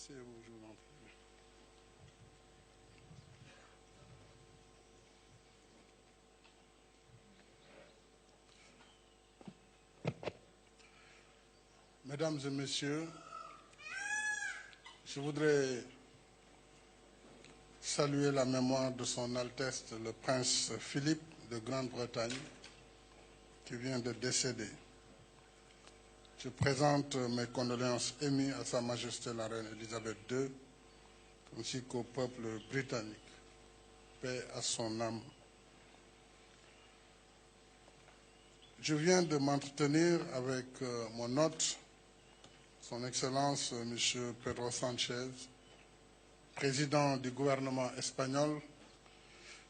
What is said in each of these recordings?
Asseyez-vous, je vous en prie. Mesdames et messieurs, je voudrais saluer la mémoire de son Altesse le Prince Philippe de Grande-Bretagne qui vient de décéder. Je présente mes condoléances émues à Sa Majesté la Reine Elisabeth II ainsi qu'au peuple britannique. Paix à son âme. Je viens de m'entretenir avec mon hôte, Son Excellence M. Pedro Sanchez, président du gouvernement espagnol,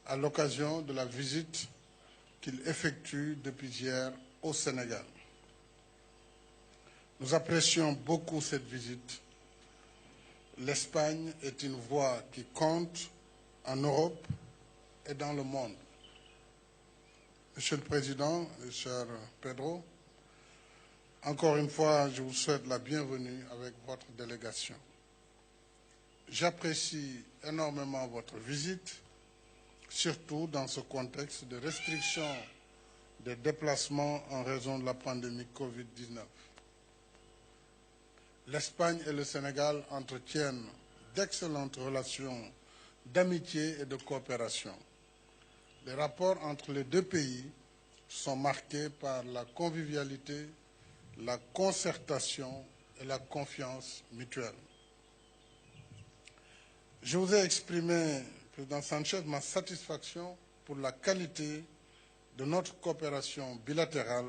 à l'occasion de la visite qu'il effectue depuis hier au Sénégal. Nous apprécions beaucoup cette visite. L'Espagne est une voix qui compte en Europe et dans le monde. Monsieur le Président, cher Pedro, encore une fois, je vous souhaite la bienvenue avec votre délégation. J'apprécie énormément votre visite, surtout dans ce contexte de restriction des déplacements en raison de la pandémie Covid-19. L'Espagne et le Sénégal entretiennent d'excellentes relations d'amitié et de coopération. Les rapports entre les deux pays sont marqués par la convivialité, la concertation et la confiance mutuelle. Je vous ai exprimé, Président Sanchez, ma satisfaction pour la qualité de notre coopération bilatérale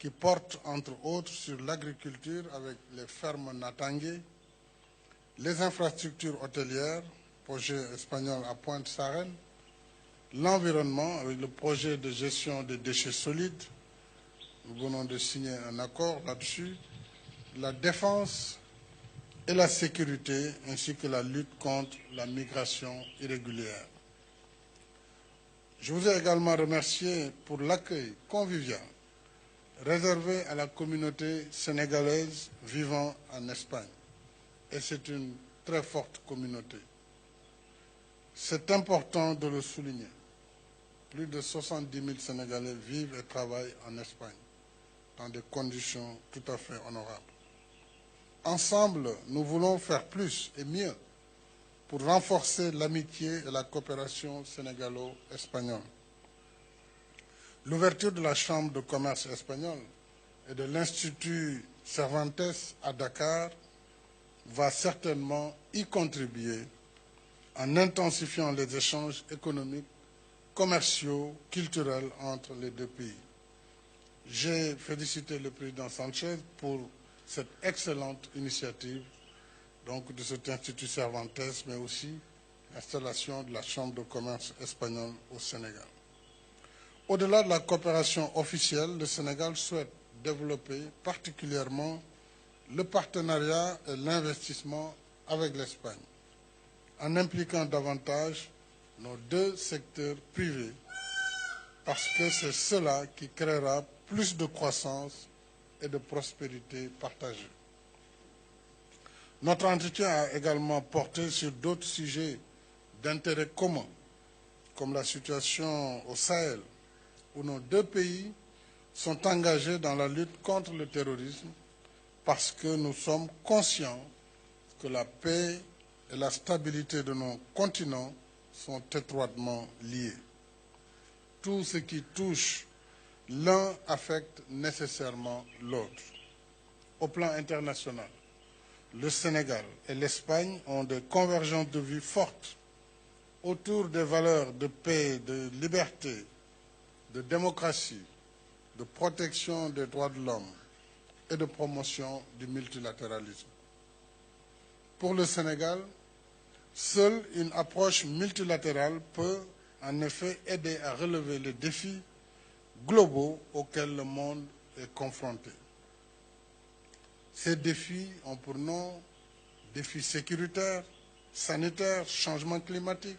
qui porte entre autres sur l'agriculture avec les fermes Natangué, les infrastructures hôtelières, projet espagnol à Pointe-Sarène, l'environnement avec le projet de gestion des déchets solides, nous venons de signer un accord là-dessus, la défense et la sécurité, ainsi que la lutte contre la migration irrégulière. Je vous ai également remercié pour l'accueil convivial réservé à la communauté sénégalaise vivant en Espagne. Et c'est une très forte communauté. C'est important de le souligner. Plus de 70 000 Sénégalais vivent et travaillent en Espagne dans des conditions tout à fait honorables. Ensemble, nous voulons faire plus et mieux pour renforcer l'amitié et la coopération sénégalo-espagnole. L'ouverture de la Chambre de commerce espagnole et de l'Institut Cervantes à Dakar va certainement y contribuer en intensifiant les échanges économiques, commerciaux, culturels entre les deux pays. J'ai félicité le président Sanchez pour cette excellente initiative donc, de cet Institut Cervantes, mais aussi l'installation de la Chambre de commerce espagnole au Sénégal. Au-delà de la coopération officielle, le Sénégal souhaite développer particulièrement le partenariat et l'investissement avec l'Espagne, en impliquant davantage nos deux secteurs privés, parce que c'est cela qui créera plus de croissance et de prospérité partagée. Notre entretien a également porté sur d'autres sujets d'intérêt commun, comme la situation au Sahel, où nos deux pays sont engagés dans la lutte contre le terrorisme parce que nous sommes conscients que la paix et la stabilité de nos continents sont étroitement liés. Tout ce qui touche l'un affecte nécessairement l'autre. Au plan international, le Sénégal et l'Espagne ont des convergences de vues fortes autour des valeurs de paix, de liberté, de démocratie, de protection des droits de l'homme et de promotion du multilatéralisme. Pour le Sénégal, seule une approche multilatérale peut en effet aider à relever les défis globaux auxquels le monde est confronté. Ces défis ont pour nom défis sécuritaires, sanitaires, changement climatique,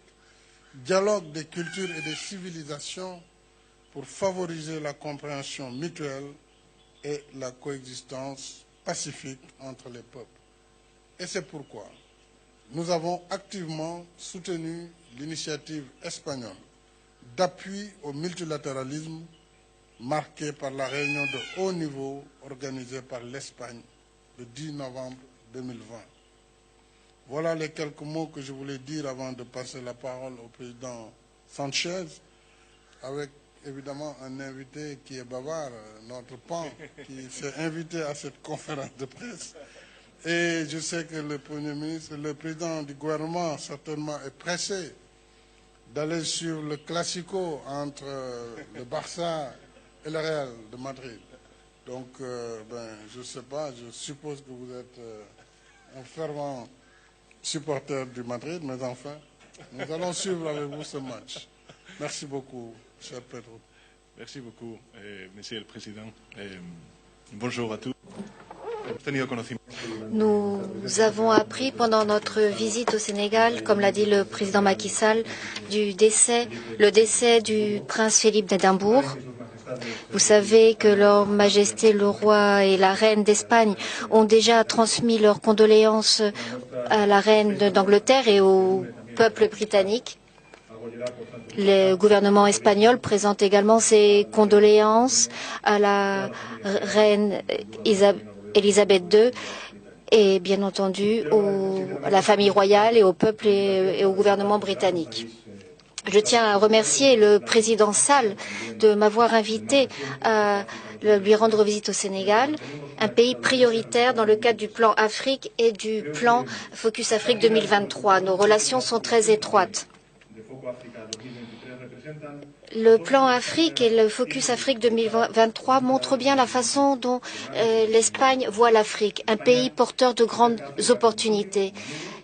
dialogue des cultures et des civilisations pour favoriser la compréhension mutuelle et la coexistence pacifique entre les peuples. Et c'est pourquoi nous avons activement soutenu l'initiative espagnole d'appui au multilatéralisme marquée par la réunion de haut niveau organisée par l'Espagne le 10 novembre 2020. Voilà les quelques mots que je voulais dire avant de passer la parole au président Sanchez, avec évidemment un invité qui est bavard, notre PAN, qui s'est invité à cette conférence de presse. Et je sais que le Premier ministre, le président du gouvernement, certainement est pressé d'aller sur le classico entre le Barça et le Real de Madrid. Donc, je ne sais pas, je suppose que vous êtes un fervent supporter du Madrid, mais enfin, nous allons suivre avec vous ce match. Merci beaucoup, cher Pedro. Merci beaucoup, Monsieur le Président. Bonjour à tous. Nous avons appris pendant notre visite au Sénégal, comme l'a dit le président Macky Sall, le décès du prince Philippe d'Édimbourg. Vous savez que Leur Majesté le roi et la reine d'Espagne ont déjà transmis leurs condoléances à la reine d'Angleterre et au peuple britannique. Le gouvernement espagnol présente également ses condoléances à la reine Elisabeth II et bien entendu à la famille royale et au peuple et au gouvernement britannique. Je tiens à remercier le président Sall de m'avoir invité à lui rendre visite au Sénégal, un pays prioritaire dans le cadre du plan Afrique et du plan Focus Afrique 2023. Nos relations sont très étroites. Le plan Afrique et le Focus Afrique 2023 montrent bien la façon dont l'Espagne voit l'Afrique, un pays porteur de grandes opportunités.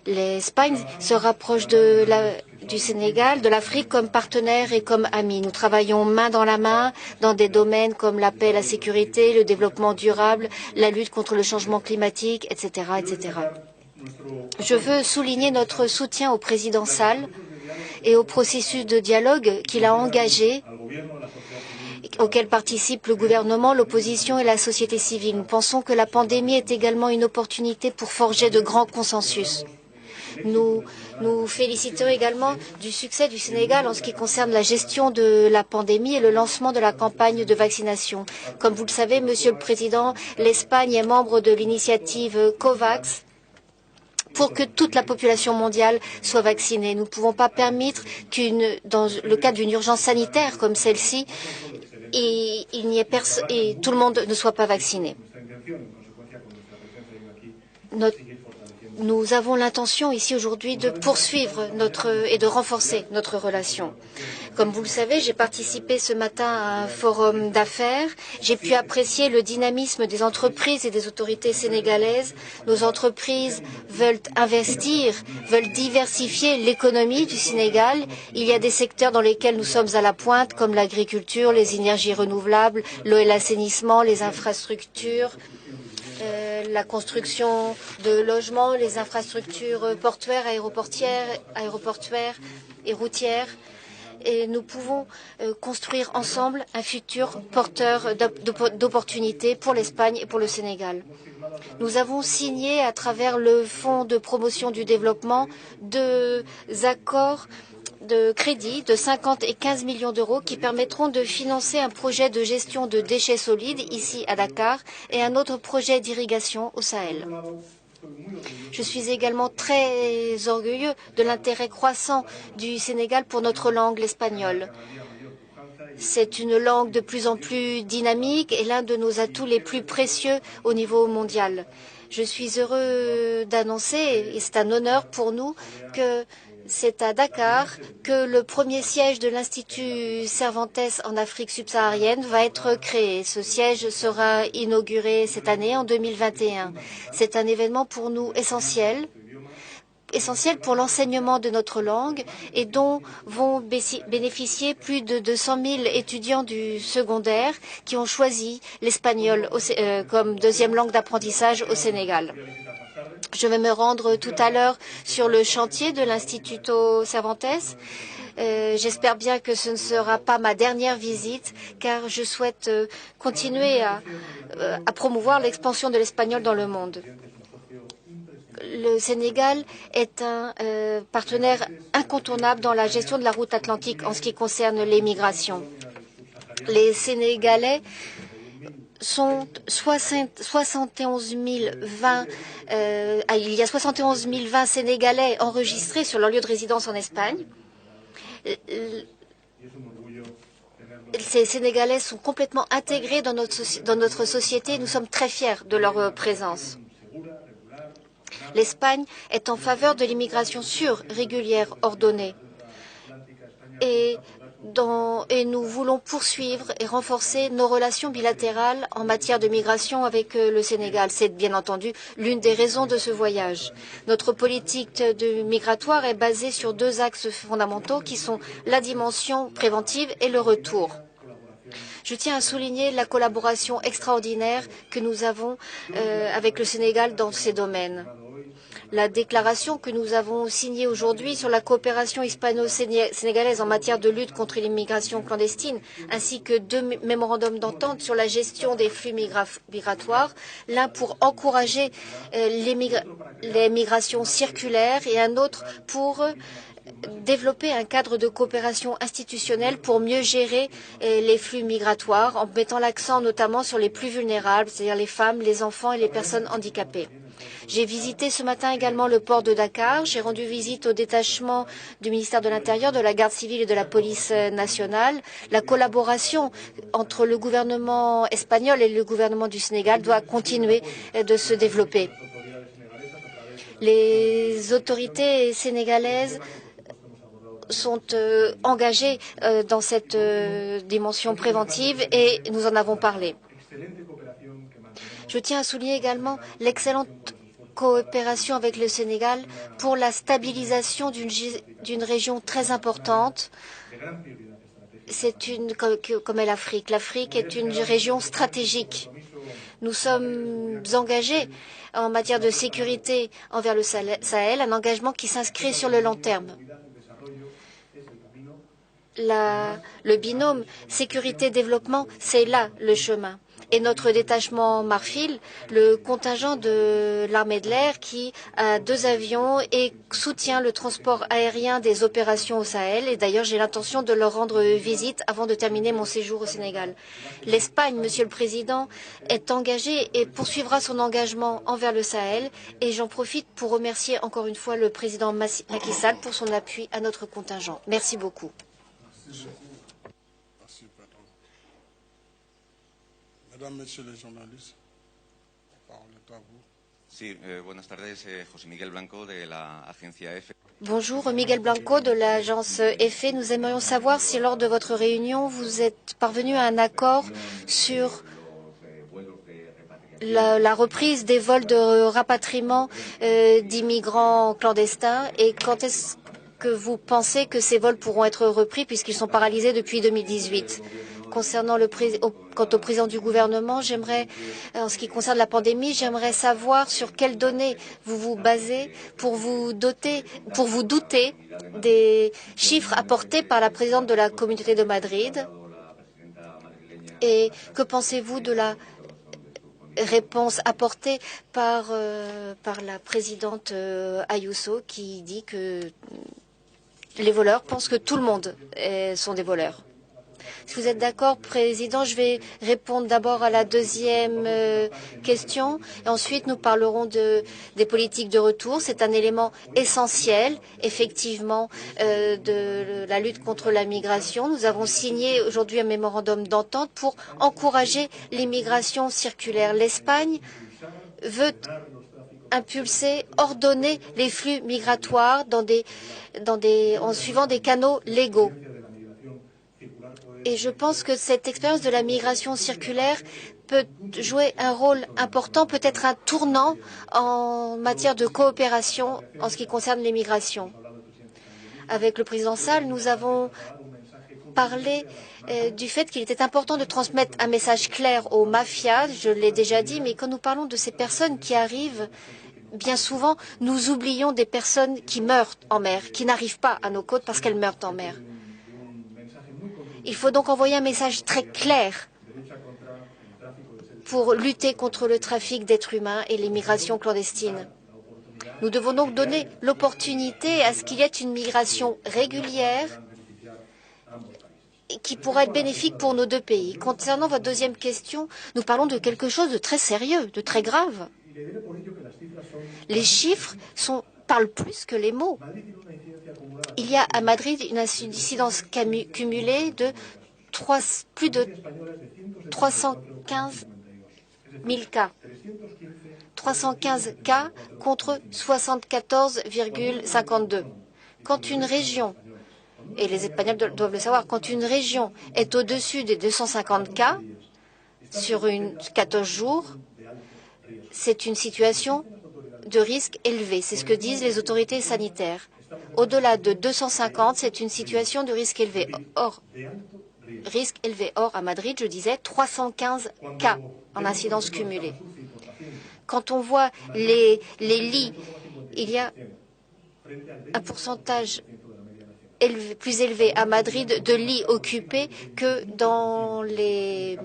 L'Espagne se rapproche du Sénégal, de l'Afrique comme partenaire et comme ami. Nous travaillons main dans la main dans des domaines comme la paix, la sécurité, le développement durable, la lutte contre le changement climatique, etc., etc. Je veux souligner notre soutien au président Sall et au processus de dialogue qu'il a engagé, auquel participent le gouvernement, l'opposition et la société civile. Nous pensons que la pandémie est également une opportunité pour forger de grands consensus. Nous nous félicitons également du succès du Sénégal en ce qui concerne la gestion de la pandémie et le lancement de la campagne de vaccination. Comme vous le savez, Monsieur le Président, l'Espagne est membre de l'initiative COVAX pour que toute la population mondiale soit vaccinée. Nous ne pouvons pas permettre dans le cadre d'une urgence sanitaire comme celle-ci, et tout le monde ne soit pas vacciné. Nous avons l'intention ici aujourd'hui de poursuivre et de renforcer notre relation. Comme vous le savez, j'ai participé ce matin à un forum d'affaires. J'ai pu apprécier le dynamisme des entreprises et des autorités sénégalaises. Nos entreprises veulent investir, veulent diversifier l'économie du Sénégal. Il y a des secteurs dans lesquels nous sommes à la pointe, comme l'agriculture, les énergies renouvelables, l'eau et l'assainissement, les infrastructures, la construction de logements, les infrastructures portuaires, aéroportuaires et routières. Et nous pouvons construire ensemble un futur porteur d'opportunités pour l'Espagne et pour le Sénégal. Nous avons signé à travers le Fonds de promotion du développement deux accords de crédit de 50 et 15 millions d'euros qui permettront de financer un projet de gestion de déchets solides ici à Dakar et un autre projet d'irrigation au Sahel. Je suis également très orgueilleux de l'intérêt croissant du Sénégal pour notre langue, l'espagnol. C'est une langue de plus en plus dynamique et l'un de nos atouts les plus précieux au niveau mondial. Je suis heureux d'annoncer, et c'est un honneur pour nous, que c'est à Dakar que le premier siège de l'Institut Cervantes en Afrique subsaharienne va être créé. Ce siège sera inauguré cette année, en 2021. C'est un événement pour nous essentiel pour l'enseignement de notre langue et dont vont bénéficier plus de 200 000 étudiants du secondaire qui ont choisi l'espagnol comme deuxième langue d'apprentissage au Sénégal. Je vais me rendre tout à l'heure sur le chantier de l'Instituto Cervantes. J'espère bien que ce ne sera pas ma dernière visite, car je souhaite continuer à promouvoir l'expansion de l'espagnol dans le monde. le Sénégal est un partenaire incontournable dans la gestion de la route atlantique en ce qui concerne les migrations. Les Sénégalais sont 71 020, il y a 71 020 Sénégalais enregistrés sur leur lieu de résidence en Espagne. Ces Sénégalais sont complètement intégrés dans notre société. Nous sommes très fiers de leur présence. L'Espagne est en faveur de l'immigration sûre, régulière, ordonnée. Et nous voulons poursuivre et renforcer nos relations bilatérales en matière de migration avec le Sénégal. C'est bien entendu l'une des raisons de ce voyage. Notre politique migratoire est basée sur deux axes fondamentaux qui sont la dimension préventive et le retour. Je tiens à souligner la collaboration extraordinaire que nous avons avec le Sénégal dans ces domaines. La déclaration que nous avons signée aujourd'hui sur la coopération hispano-sénégalaise en matière de lutte contre l'immigration clandestine, ainsi que deux mémorandums d'entente sur la gestion des flux migratoires, l'un pour encourager les migrations circulaires et un autre pour développer un cadre de coopération institutionnelle pour mieux gérer les flux migratoires, en mettant l'accent notamment sur les plus vulnérables, c'est-à-dire les femmes, les enfants et les personnes handicapées. J'ai visité ce matin également le port de Dakar. J'ai rendu visite au détachement du ministère de l'Intérieur, de la Garde civile et de la police nationale. La collaboration entre le gouvernement espagnol et le gouvernement du Sénégal doit continuer de se développer. Les autorités sénégalaises sont engagées dans cette dimension préventive et nous en avons parlé. Je tiens à souligner également l'excellente coopération avec le Sénégal pour la stabilisation d'une région très importante. C'est comme est l'Afrique. L'Afrique est une région stratégique. Nous sommes engagés en matière de sécurité envers le Sahel, un engagement qui s'inscrit sur le long terme. Le binôme sécurité-développement, c'est là le chemin. Et notre détachement Marfil, le contingent de l'armée de l'air qui a 2 avions et soutient le transport aérien des opérations au Sahel. Et d'ailleurs, j'ai l'intention de leur rendre visite avant de terminer mon séjour au Sénégal. L'Espagne, Monsieur le Président, est engagée et poursuivra son engagement envers le Sahel. Et j'en profite pour remercier encore une fois le président Macky Sall pour son appui à notre contingent. Merci beaucoup. Mesdames, Messieurs les journalistes, la parole est à vous. Sí, buenas tardes, José Miguel Blanco de la agencia EFE. Bonjour, Miguel Blanco de l'agence EFE. Nous aimerions savoir si lors de votre réunion, vous êtes parvenu à un accord sur la reprise des vols de rapatriement d'immigrants clandestins et quand est-ce que vous pensez que ces vols pourront être repris puisqu'ils sont paralysés depuis 2018? Quant au président du gouvernement, en ce qui concerne la pandémie, j'aimerais savoir sur quelles données vous vous basez pour vous douter des chiffres apportés par la présidente de la Communauté de Madrid. Et que pensez-vous de la réponse apportée par la présidente Ayuso qui dit que les voleurs pensent que tout le monde sont des voleurs? Si vous êtes d'accord, Président, je vais répondre d'abord à la deuxième question. Et ensuite, nous parlerons des politiques de retour. C'est un élément essentiel, effectivement, de la lutte contre la migration. Nous avons signé aujourd'hui un mémorandum d'entente pour encourager l'immigration circulaire. L'Espagne veut impulser, ordonner les flux migratoires en suivant des canaux légaux. Et je pense que cette expérience de la migration circulaire peut jouer un rôle important, peut être un tournant en matière de coopération en ce qui concerne les migrations. Avec le président Sall, nous avons parlé du fait qu'il était important de transmettre un message clair aux mafias, je l'ai déjà dit, mais quand nous parlons de ces personnes qui arrivent, bien souvent, nous oublions des personnes qui meurent en mer, qui n'arrivent pas à nos côtes parce qu'elles meurent en mer. Il faut donc envoyer un message très clair pour lutter contre le trafic d'êtres humains et l'immigration clandestine. Nous devons donc donner l'opportunité à ce qu'il y ait une migration régulière qui pourra être bénéfique pour nos deux pays. Concernant votre deuxième question, nous parlons de quelque chose de très sérieux, de très grave. Les chiffres parlent plus que les mots. Il y a à Madrid une incidence cumulée de plus de 315 000 cas. 315 cas contre 74,52. Quand une région, et les Espagnols doivent le savoir, quand une région est au-dessus des 250 cas sur 14 jours, c'est une situation de risque élevé. C'est ce que disent les autorités sanitaires. Au-delà de 250, c'est une situation de risque élevé. Or, à Madrid, je disais 315 cas en incidence cumulée. Quand on voit les lits, il y a un pourcentage plus élevé à Madrid de lits occupés que dans les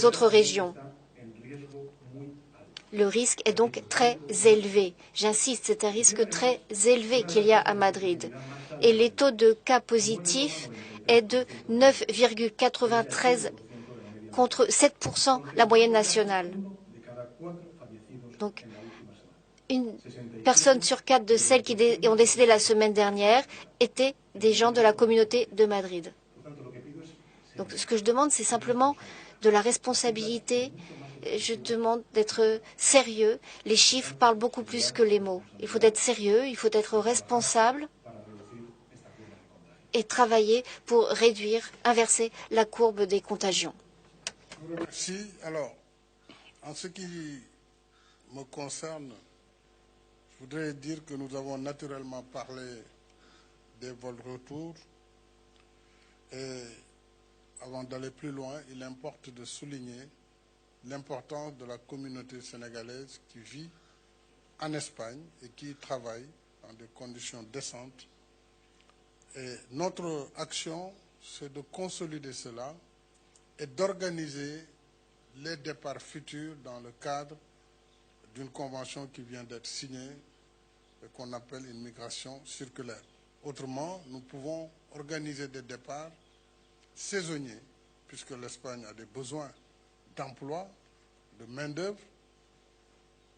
autres régions. Le risque est donc très élevé. J'insiste, c'est un risque très élevé qu'il y a à Madrid. Et les taux de cas positifs est de 9,93 contre 7%, la moyenne nationale. Donc, une personne sur 4 de celles qui ont décédé la semaine dernière étaient des gens de la communauté de Madrid. Donc, ce que je demande, c'est simplement de la responsabilité. Je demande d'être sérieux. Les chiffres parlent beaucoup plus que les mots. Il faut être sérieux, il faut être responsable et travailler pour réduire, inverser la courbe des contagions. Merci. Alors, en ce qui me concerne, je voudrais dire que nous avons naturellement parlé des vols retour. Et avant d'aller plus loin, il importe de souligner l'importance de la communauté sénégalaise qui vit en Espagne et qui travaille dans des conditions décentes. Et notre action, c'est de consolider cela et d'organiser les départs futurs dans le cadre d'une convention qui vient d'être signée et qu'on appelle une migration circulaire. Autrement, nous pouvons organiser des départs saisonniers, puisque l'Espagne a des besoins d'emploi, de main-d'œuvre,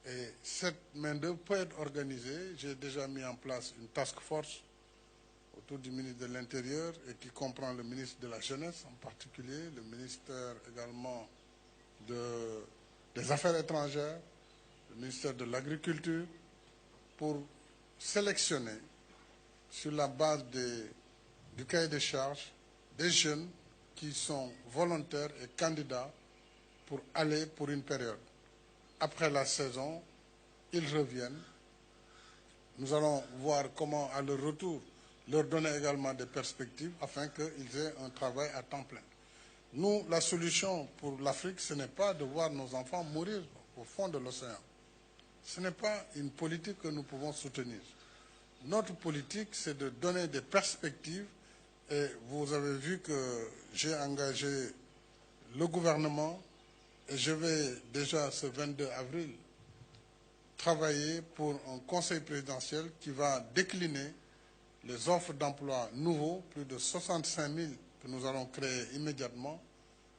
et cette main-d'œuvre peut être organisée. J'ai déjà mis en place une task force autour du ministre de l'Intérieur et qui comprend le ministre de la Jeunesse en particulier, le ministère également des Affaires étrangères, le ministère de l'Agriculture, pour sélectionner sur la base du cahier des charges des jeunes qui sont volontaires et candidats pour aller pour une période. Après la saison, ils reviennent. Nous allons voir comment, à leur retour, leur donner également des perspectives afin qu'ils aient un travail à temps plein. Nous, la solution pour l'Afrique, ce n'est pas de voir nos enfants mourir au fond de l'océan. Ce n'est pas une politique que nous pouvons soutenir. Notre politique, c'est de donner des perspectives. Et vous avez vu que j'ai engagé le gouvernement et je vais déjà ce 22 avril travailler pour un conseil présidentiel qui va décliner les offres d'emploi nouveaux, plus de 65 000 que nous allons créer immédiatement,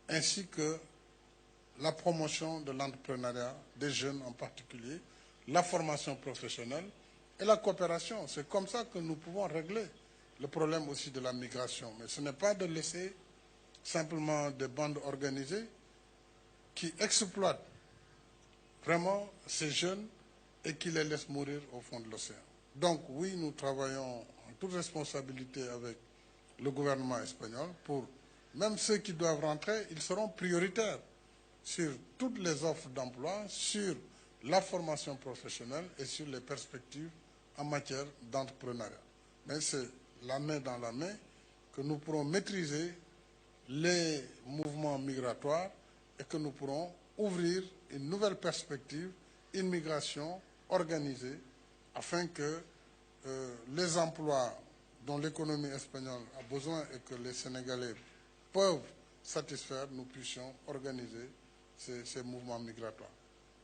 ainsi que la promotion de l'entrepreneuriat des jeunes en particulier, la formation professionnelle et la coopération. C'est comme ça que nous pouvons régler le problème aussi de la migration. Mais ce n'est pas de laisser simplement des bandes organisées qui exploitent vraiment ces jeunes et qui les laissent mourir au fond de l'océan. Donc oui, nous travaillons en toute responsabilité avec le gouvernement espagnol pour, même ceux qui doivent rentrer, ils seront prioritaires sur toutes les offres d'emploi, sur la formation professionnelle et sur les perspectives en matière d'entrepreneuriat. Mais c'est la main dans la main que nous pourrons maîtriser les mouvements migratoires et que nous pourrons ouvrir une nouvelle perspective, une migration organisée, afin que les emplois dont l'économie espagnole a besoin et que les Sénégalais peuvent satisfaire, nous puissions organiser ces mouvements migratoires.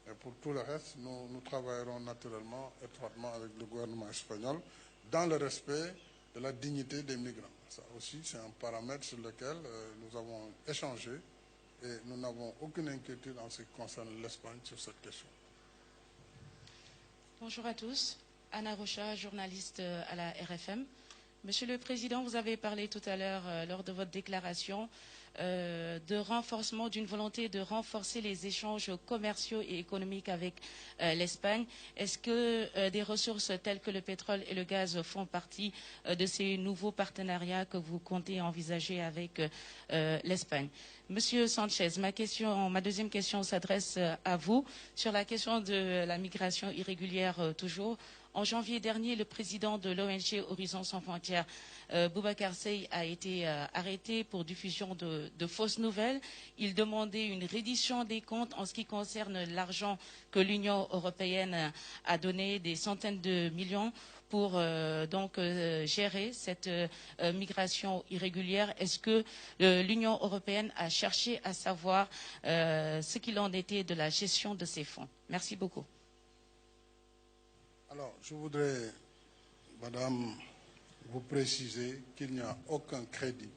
Et pour tout le reste, nous travaillerons naturellement étroitement avec le gouvernement espagnol dans le respect de la dignité des migrants. Ça aussi, c'est un paramètre sur lequel nous avons échangé et nous n'avons aucune inquiétude en ce qui concerne l'Espagne sur cette question. Bonjour à tous. Anna Rocha, journaliste à la RFM. Monsieur le Président, vous avez parlé tout à l'heure lors de votre déclaration de renforcement, d'une volonté de renforcer les échanges commerciaux et économiques avec l'Espagne. Est-ce que des ressources telles que le pétrole et le gaz font partie de ces nouveaux partenariats que vous comptez envisager avec l'Espagne? Monsieur Sanchez, ma deuxième question s'adresse à vous sur la question de la migration irrégulière toujours. En janvier dernier, le président de l'ONG Horizon Sans Frontières, Boubacar Seye, a été arrêté pour diffusion de fausses nouvelles. Il demandait une reddition des comptes en ce qui concerne l'argent que l'Union européenne a donné, des centaines de millions, pour gérer cette migration irrégulière. Est-ce que l'Union européenne a cherché à savoir ce qu'il en était de la gestion de ces fonds? Merci beaucoup. Alors, je voudrais, Madame, vous préciser qu'il n'y a aucun crédit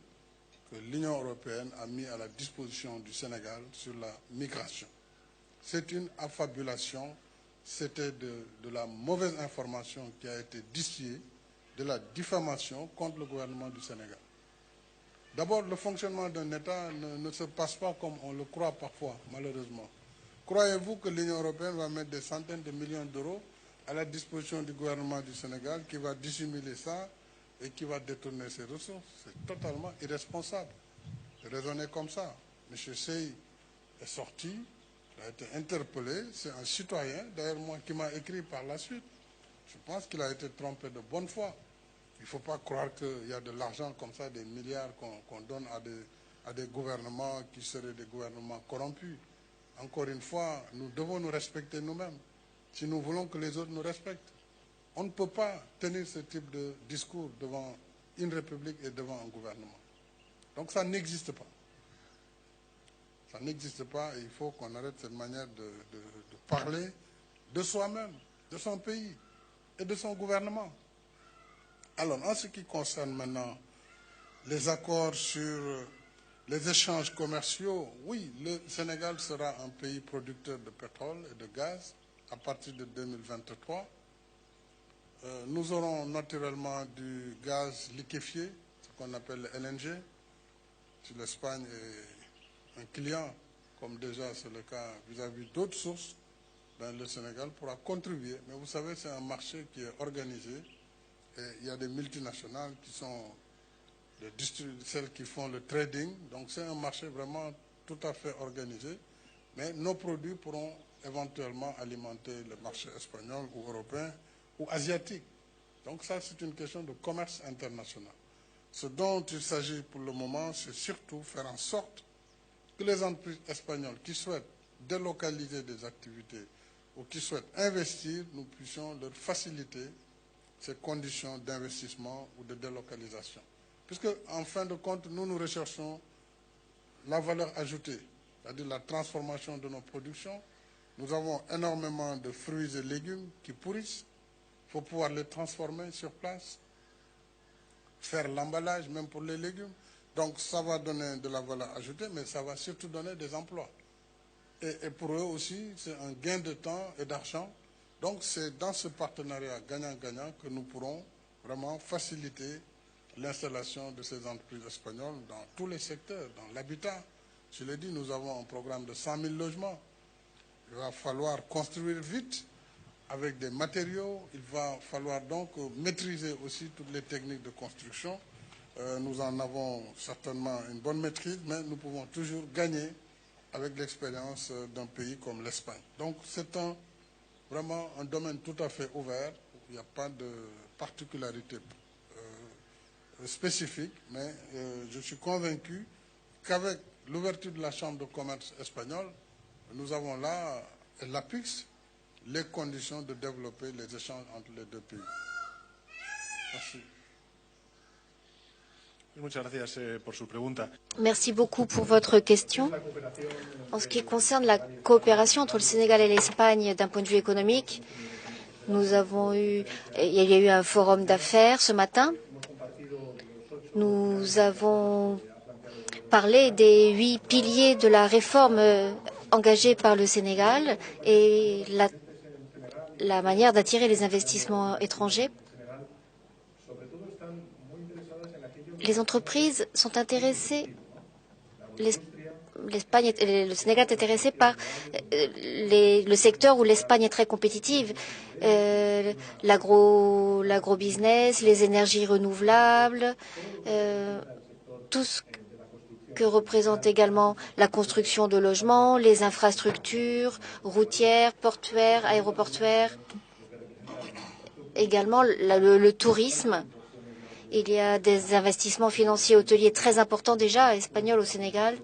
que l'Union européenne a mis à la disposition du Sénégal sur la migration. C'est une affabulation, c'était de la mauvaise information qui a été distillée, de la diffamation contre le gouvernement du Sénégal. D'abord, le fonctionnement d'un État ne se passe pas comme on le croit parfois, malheureusement. Croyez-vous que l'Union européenne va mettre des centaines de millions d'euros à la disposition du gouvernement du Sénégal qui va dissimuler ça et qui va détourner ses ressources? C'est totalement irresponsable de raisonner comme ça. M. Seye est sorti, il a été interpellé, c'est un citoyen, d'ailleurs moi, qui m'a écrit par la suite. Je pense qu'il a été trompé de bonne foi. Il ne faut pas croire qu'il y a de l'argent comme ça, des milliards qu'on donne à des gouvernements qui seraient des gouvernements corrompus. Encore une fois, nous devons nous respecter nous-mêmes si nous voulons que les autres nous respectent. On ne peut pas tenir ce type de discours devant une république et devant un gouvernement. Donc ça n'existe pas. Ça n'existe pas et il faut qu'on arrête cette manière de parler de soi-même, de son pays et de son gouvernement. Alors, en ce qui concerne maintenant les accords sur les échanges commerciaux, oui, le Sénégal sera un pays producteur de pétrole et de gaz à partir de 2023. Nous aurons naturellement du gaz liquéfié, ce qu'on appelle le LNG. Si l'Espagne est un client, comme déjà c'est le cas vis-à-vis d'autres sources, ben le Sénégal pourra contribuer. Mais vous savez, c'est un marché qui est organisé. Et il y a des multinationales qui sont celles qui font le trading. Donc c'est un marché vraiment tout à fait organisé. Mais nos produits pourront éventuellement alimenter le marché espagnol ou européen ou asiatique. Donc ça, c'est une question de commerce international. Ce dont il s'agit pour le moment, c'est surtout faire en sorte que les entreprises espagnoles qui souhaitent délocaliser des activités ou qui souhaitent investir, nous puissions leur faciliter ces conditions d'investissement ou de délocalisation. Puisque, en fin de compte, nous recherchons la valeur ajoutée, c'est-à-dire la transformation de nos productions. Nous avons énormément de fruits et légumes qui pourrissent. Il faut pouvoir les transformer sur place, faire l'emballage même pour les légumes. Donc ça va donner de la valeur ajoutée, mais ça va surtout donner des emplois. Et pour eux aussi, c'est un gain de temps et d'argent. Donc c'est dans ce partenariat gagnant-gagnant que nous pourrons vraiment faciliter l'installation de ces entreprises espagnoles dans tous les secteurs, dans l'habitat. Je l'ai dit, nous avons un programme de 100 000 logements. Il va falloir construire vite avec des matériaux. Il va falloir donc maîtriser aussi toutes les techniques de construction. Nous en avons certainement une bonne maîtrise, mais nous pouvons toujours gagner avec l'expérience d'un pays comme l'Espagne. Donc c'est vraiment un domaine tout à fait ouvert. Il n'y a pas de particularité spécifique, mais je suis convaincu qu'avec l'ouverture de la Chambre de commerce espagnole, nous avons là, l'APIX, les conditions de développer les échanges entre les deux pays. Merci. Merci beaucoup pour votre question. En ce qui concerne la coopération entre le Sénégal et l'Espagne d'un point de vue économique, il y a eu un forum d'affaires ce matin. Nous avons parlé des 8 piliers de la réforme engagée par le Sénégal et la manière d'attirer les investissements étrangers. Les entreprises sont intéressées, le Sénégal est intéressé par le secteur où l'Espagne est très compétitive, l'agrobusiness, les énergies renouvelables, tout ce que représente également la construction de logements, les infrastructures routières, portuaires, aéroportuaires, également le tourisme. Il y a des investissements financiers hôteliers très importants déjà espagnols au Sénégal.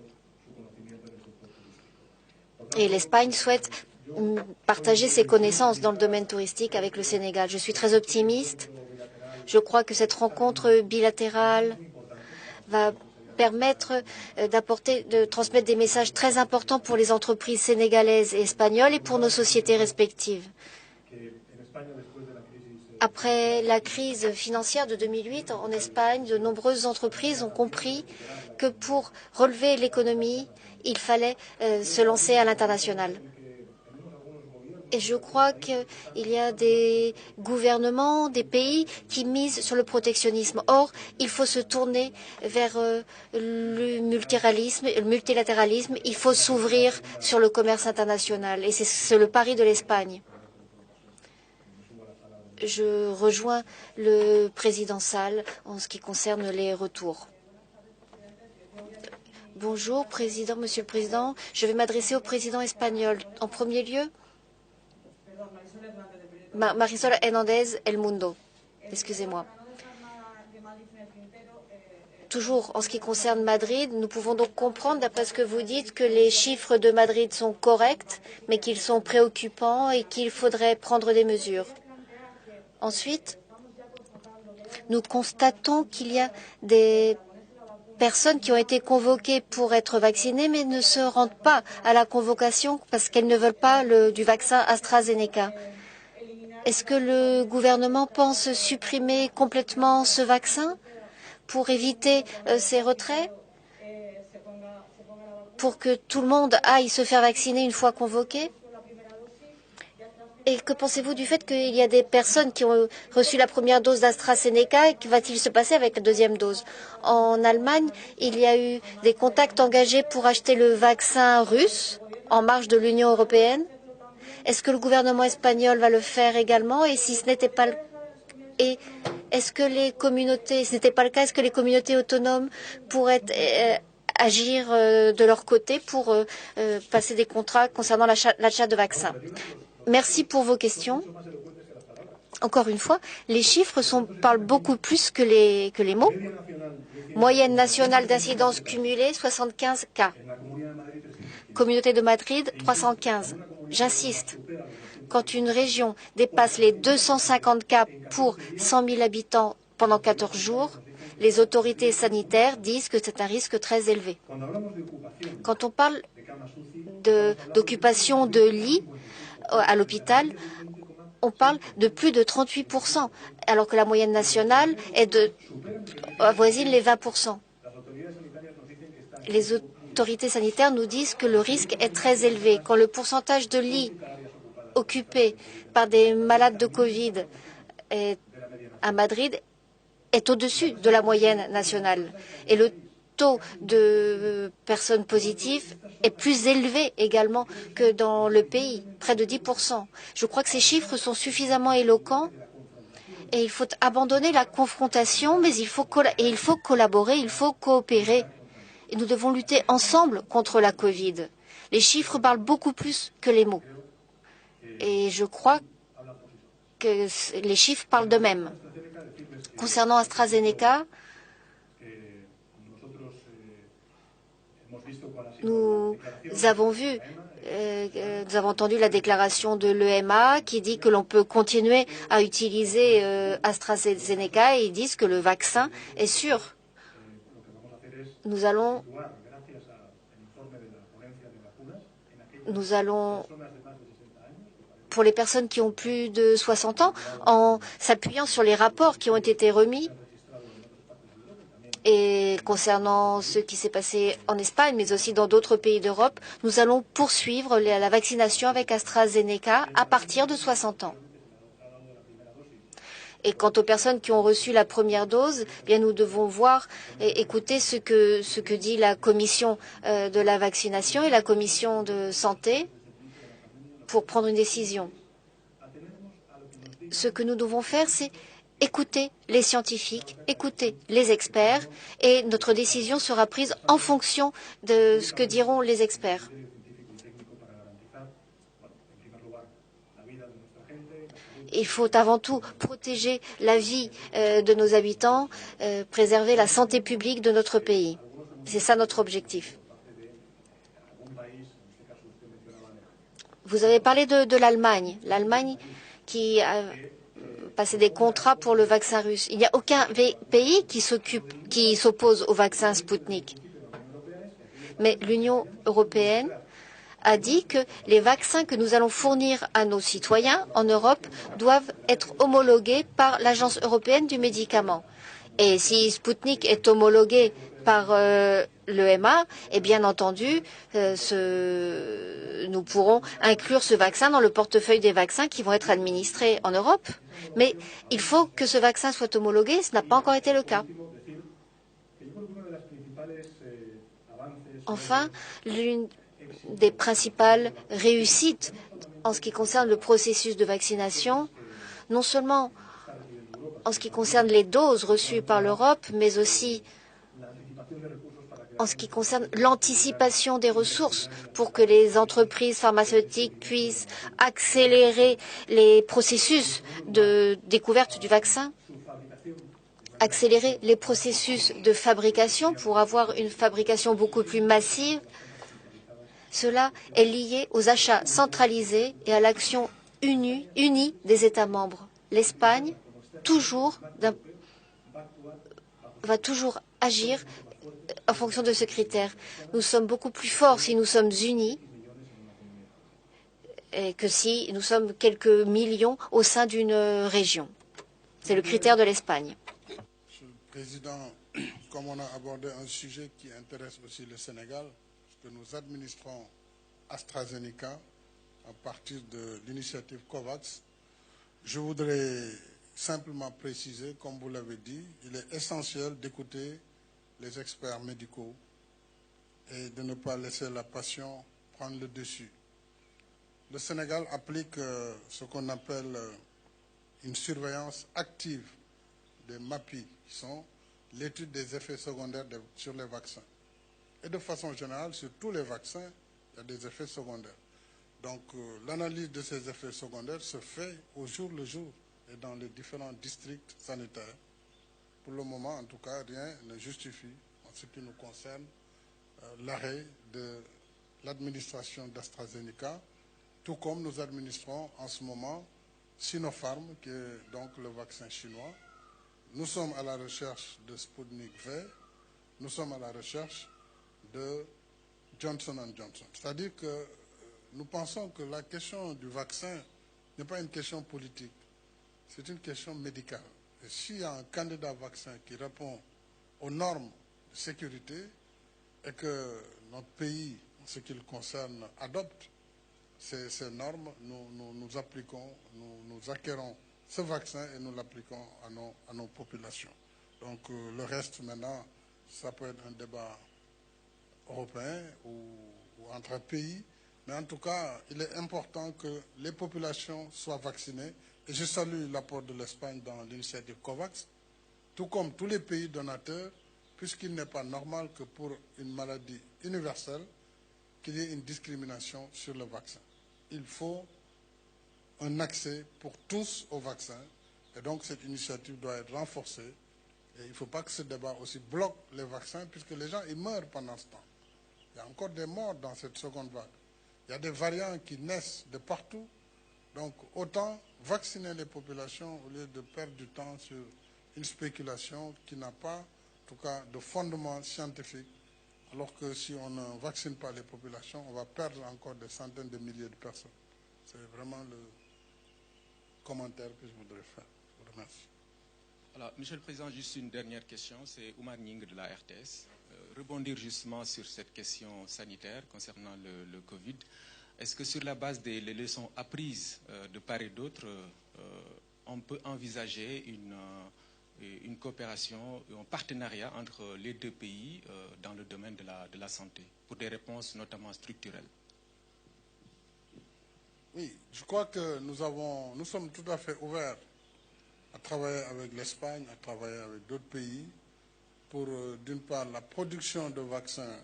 Et l'Espagne souhaite partager ses connaissances dans le domaine touristique avec le Sénégal. Je suis très optimiste. Je crois que cette rencontre bilatérale va permettre de transmettre des messages très importants pour les entreprises sénégalaises et espagnoles et pour nos sociétés respectives. Après la crise financière de 2008 en Espagne, de nombreuses entreprises ont compris que pour relever l'économie, il fallait se lancer à l'international. Et je crois qu'il y a des gouvernements, des pays qui misent sur le protectionnisme. Or, il faut se tourner vers le multilatéralisme. Il faut s'ouvrir sur le commerce international. Et c'est le pari de l'Espagne. Je rejoins le président Sall en ce qui concerne les retours. Bonjour, Président, Monsieur le Président. Je vais m'adresser au président espagnol. En premier lieu, Marisol Hernández El Mundo. Excusez-moi. Toujours en ce qui concerne Madrid, nous pouvons donc comprendre, d'après ce que vous dites, que les chiffres de Madrid sont corrects, mais qu'ils sont préoccupants et qu'il faudrait prendre des mesures. Ensuite, nous constatons qu'il y a des personnes qui ont été convoquées pour être vaccinées, mais ne se rendent pas à la convocation parce qu'elles ne veulent pas du vaccin AstraZeneca. Est-ce que le gouvernement pense supprimer complètement ce vaccin pour éviter ces retraits, pour que tout le monde aille se faire vacciner une fois convoqué? Et que pensez-vous du fait qu'il y a des personnes qui ont reçu la première dose d'AstraZeneca et que va-t-il se passer avec la deuxième dose? En Allemagne, il y a eu des contacts engagés pour acheter le vaccin russe en marge de l'Union européenne. Est-ce que le gouvernement espagnol va le faire également? Et si ce n'était pas le est-ce que les communautés, ce n'était pas le cas, est-ce que les communautés autonomes pourraient agir de leur côté pour passer des contrats concernant l'achat de vaccins? Merci pour vos questions. Encore une fois, les chiffres parlent beaucoup plus que les mots. Moyenne nationale d'incidence cumulée, 75 cas. Communauté de Madrid, 315. J'insiste, quand une région dépasse les 250 cas pour 100 000 habitants pendant 14 jours, les autorités sanitaires disent que c'est un risque très élevé. Quand on parle d'occupation de lits à l'hôpital, on parle de plus de 38%, alors que la moyenne nationale avoisine les 20%. Les autorités sanitaires nous disent que le risque est très élevé. Quand le pourcentage de lits occupés par des malades de Covid à Madrid est au-dessus de la moyenne nationale. Et le taux de personnes positives est plus élevé également que dans le pays, près de 10%. Je crois que ces chiffres sont suffisamment éloquents et il faut abandonner la confrontation, mais il faut collaborer, il faut coopérer. Et nous devons lutter ensemble contre la Covid. Les chiffres parlent beaucoup plus que les mots. Et je crois que les chiffres parlent d'eux-mêmes. Concernant AstraZeneca, nous avons entendu la déclaration de l'EMA qui dit que l'on peut continuer à utiliser AstraZeneca et ils disent que le vaccin est sûr. Nous allons Nous allons, pour les personnes qui ont plus de 60 ans, en s'appuyant sur les rapports qui ont été remis, et concernant ce qui s'est passé en Espagne, mais aussi dans d'autres pays d'Europe, nous allons poursuivre la vaccination avec AstraZeneca à partir de 60 ans. Et quant aux personnes qui ont reçu la première dose, eh bien nous devons voir et écouter ce que dit la commission de la vaccination et la commission de santé pour prendre une décision. Ce que nous devons faire, c'est écouter les scientifiques, écouter les experts, et notre décision sera prise en fonction de ce que diront les experts. Il faut avant tout protéger la vie de nos habitants, préserver la santé publique de notre pays. C'est ça notre objectif. Vous avez parlé de l'Allemagne. L'Allemagne qui a passé des contrats pour le vaccin russe. Il n'y a aucun pays qui s'oppose au vaccin Sputnik. Mais l'Union européenne a dit que les vaccins que nous allons fournir à nos citoyens en Europe doivent être homologués par l'Agence européenne du médicament. Et si Sputnik est homologué par l'EMA, et bien entendu, nous pourrons inclure ce vaccin dans le portefeuille des vaccins qui vont être administrés en Europe. Mais il faut que ce vaccin soit homologué, ce n'a pas encore été le cas. Enfin, l'une des principales réussites en ce qui concerne le processus de vaccination, non seulement en ce qui concerne les doses reçues par l'Europe, mais aussi en ce qui concerne l'anticipation des ressources pour que les entreprises pharmaceutiques puissent accélérer les processus de découverte du vaccin, accélérer les processus de fabrication pour avoir une fabrication beaucoup plus massive. Cela est lié aux achats centralisés et à l'action unie des États membres. L'Espagne va toujours agir en fonction de ce critère. Nous sommes beaucoup plus forts si nous sommes unis que si nous sommes quelques millions au sein d'une région. C'est le critère de l'Espagne. Monsieur le Président, comme on a abordé un sujet qui intéresse aussi le Sénégal, que nous administrons AstraZeneca à partir de l'initiative COVAX, je voudrais simplement préciser, comme vous l'avez dit, il est essentiel d'écouter les experts médicaux et de ne pas laisser la passion prendre le dessus. Le Sénégal applique ce qu'on appelle une surveillance active des MAPI, qui sont l'étude des effets secondaires sur les vaccins. Et de façon générale, sur tous les vaccins, il y a des effets secondaires. Donc l'analyse de ces effets secondaires se fait au jour le jour et dans les différents districts sanitaires. Pour le moment, en tout cas, rien ne justifie, en ce qui nous concerne, l'arrêt de l'administration d'AstraZeneca, tout comme nous administrons en ce moment Sinopharm, qui est donc le vaccin chinois. Nous sommes à la recherche de Sputnik V, nous sommes à la recherche de Johnson & Johnson. C'est-à-dire que nous pensons que la question du vaccin n'est pas une question politique, c'est une question médicale. Et s'il y a un candidat vaccin qui répond aux normes de sécurité et que notre pays, en ce qui le concerne, adopte ces normes, nous appliquons, nous acquérons ce vaccin et nous l'appliquons à nos populations. Donc le reste maintenant, ça peut être un débat européen ou entre pays, mais en tout cas, il est important que les populations soient vaccinées. Et je salue l'apport de l'Espagne dans l'initiative COVAX, tout comme tous les pays donateurs, puisqu'il n'est pas normal que pour une maladie universelle, qu'il y ait une discrimination sur le vaccin. Il faut un accès pour tous au vaccin, et donc cette initiative doit être renforcée. Et il ne faut pas que ce débat aussi bloque les vaccins, puisque les gens ils meurent pendant ce temps. Il y a encore des morts dans cette seconde vague. Il y a des variants qui naissent de partout. Donc autant vacciner les populations au lieu de perdre du temps sur une spéculation qui n'a pas, en tout cas, de fondement scientifique alors que si on ne vaccine pas les populations, on va perdre encore des centaines de milliers de personnes. C'est vraiment le commentaire que je voudrais faire. Je vous remercie. Alors, Monsieur le Président, juste une dernière question. C'est Oumar Nying de la RTS. Rebondir justement sur cette question sanitaire concernant le Covid. Est-ce que sur la base des leçons apprises de part et d'autre, on peut envisager une coopération, un partenariat entre les deux pays dans le domaine de la santé, pour des réponses notamment structurelles? Oui, je crois que nous sommes tout à fait ouverts à travailler avec l'Espagne, à travailler avec d'autres pays pour, d'une part, la production de vaccins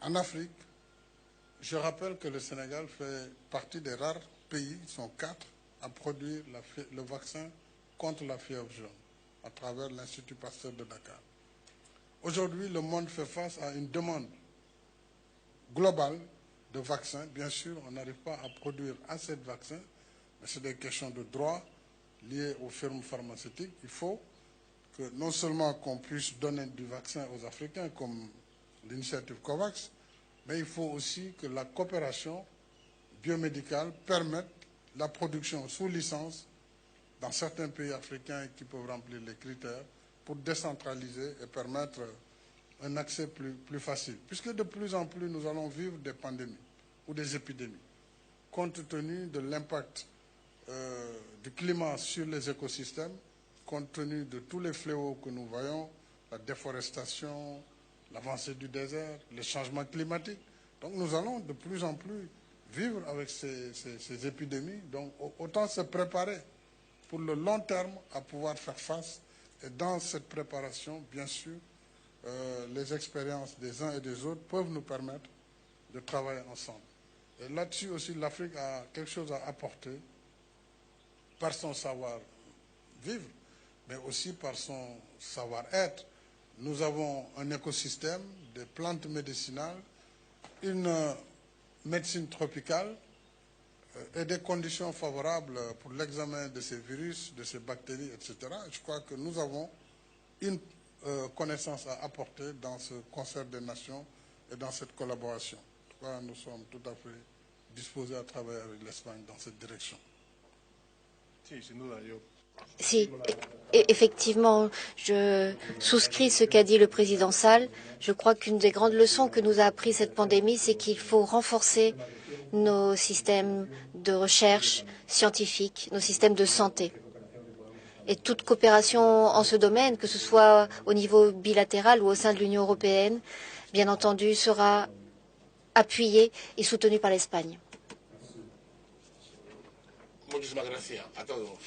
en Afrique. Je rappelle que le Sénégal fait partie des rares pays, ils sont 4, à produire le vaccin contre la fièvre jaune à travers l'Institut Pasteur de Dakar. Aujourd'hui, le monde fait face à une demande globale de vaccins. Bien sûr, on n'arrive pas à produire assez de vaccins, mais c'est des questions de droit liées aux firmes pharmaceutiques. Il faut que non seulement qu'on puisse donner du vaccin aux Africains, comme l'initiative COVAX, mais il faut aussi que la coopération biomédicale permette la production sous licence dans certains pays africains qui peuvent remplir les critères pour décentraliser et permettre un accès plus facile. Puisque de plus en plus, nous allons vivre des pandémies ou des épidémies, compte tenu de l'impact du climat sur les écosystèmes, compte tenu de tous les fléaux que nous voyons, la déforestation, l'avancée du désert, les changements climatiques. Donc nous allons de plus en plus vivre avec ces épidémies. Donc autant se préparer pour le long terme à pouvoir faire face. Et dans cette préparation, bien sûr, les expériences des uns et des autres peuvent nous permettre de travailler ensemble. Et là-dessus aussi, l'Afrique a quelque chose à apporter par son savoir-vivre, mais aussi par son savoir-être. Nous avons un écosystème, des plantes médicinales, une médecine tropicale et des conditions favorables pour l'examen de ces virus, de ces bactéries, etc. Je crois que nous avons une connaissance à apporter dans ce concert des nations et dans cette collaboration. Je crois que nous sommes tout à fait disposés à travailler avec l'Espagne dans cette direction. Si, effectivement, je souscris ce qu'a dit le président Sall. Je crois qu'une des grandes leçons que nous a appris cette pandémie, c'est qu'il faut renforcer nos systèmes de recherche scientifique, nos systèmes de santé. Et toute coopération en ce domaine, que ce soit au niveau bilatéral ou au sein de l'Union européenne, bien entendu, sera appuyée et soutenue par l'Espagne. Muchísimas gracias a todos.